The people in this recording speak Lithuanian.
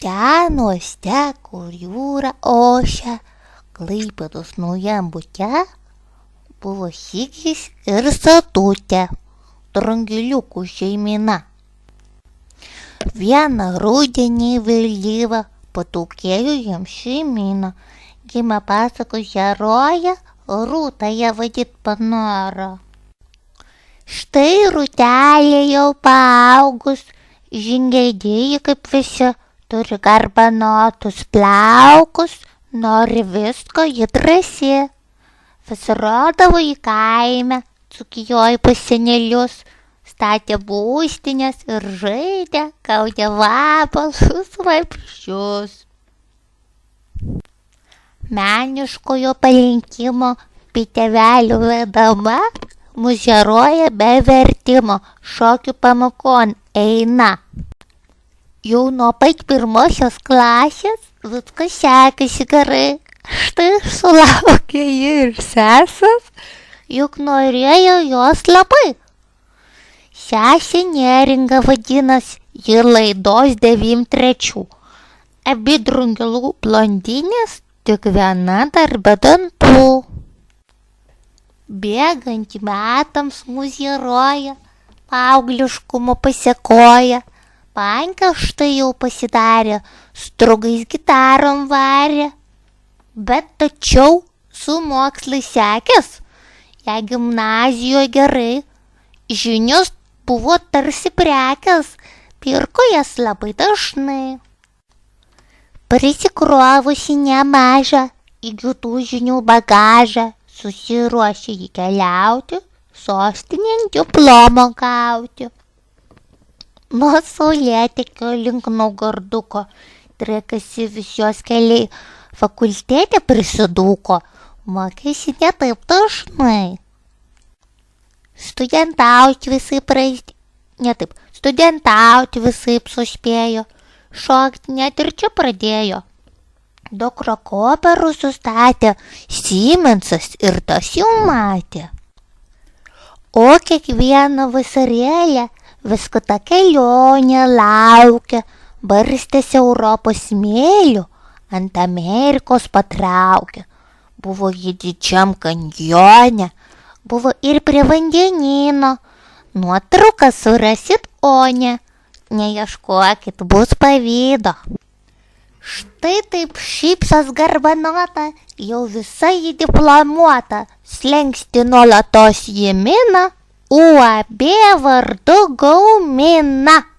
Ten uoste, kur jūra ošia, Klaipėdos naujam bute, buvo Sigis ir Satutė, Drungiliukų šeimyna. Vieną rudenį vėlyvą pataukėjo jiems šeimyna, gimė pasakos herojė, Rūta ją vadyt panoro. Štai Rūtelė jau paaugus, žingeidėji kaip visi, turi garbanotus plaukus, nori visko, ji drąsi. Pasirodavo į kaime, Dzūkijoj pas senelius, statė būstinės ir žaidė, gaudė vabalus, vabzdžius. Meniškojo palinkimo bei tėvelių vedama, mūsų herojė be vertimo šokių pamokon eina. Jau nuo pat pirmosios klasės viskas sekasi gerai. Štai sulaukė ji ir sesės, juk norėjo jos labai. Sesė Neringa vadinas, ji laidos 93. Abi Drungilų blondinės, tik viena dar be dantų. Bėgant metams mūsų herojė paaugliškumo pasiekoja. Panka štai jau pasidarė, strugais gitarom varė. Bet tačiau su mokslai sekės, jei gimnazijoje gerai, žinios buvo tarsi prekės, pirko jas labai dažnai. Prisikrovusi nemažą įgytų žinių bagažą, susiruošė jį keliauti, sostinėn diplomo gauti. Nuo Saulėtekio link Naugarduko driekėsi vis jos keliai, fakultete prisidūko, mokėsi ne taip dažnai. Studentauti visaip suspėjo, šokti net ir čia pradėjo. Dukro koperų sustatė Siemensas ir tas jau matė. O kiekvieną vasarėlę vis kita kelionė laukia, barstėsi Europos smėliu, ant Amerikos patraukė. Buvo ji didžiam kanjone, buvo ir prie vandenyno. Nuotrauką surasit one, neieškokit, bus pavydo. Štai taip šypsos garbanota, jau visa ji diplomuota, slengsti nuolatos ji mina, UAB vardu Gaumina.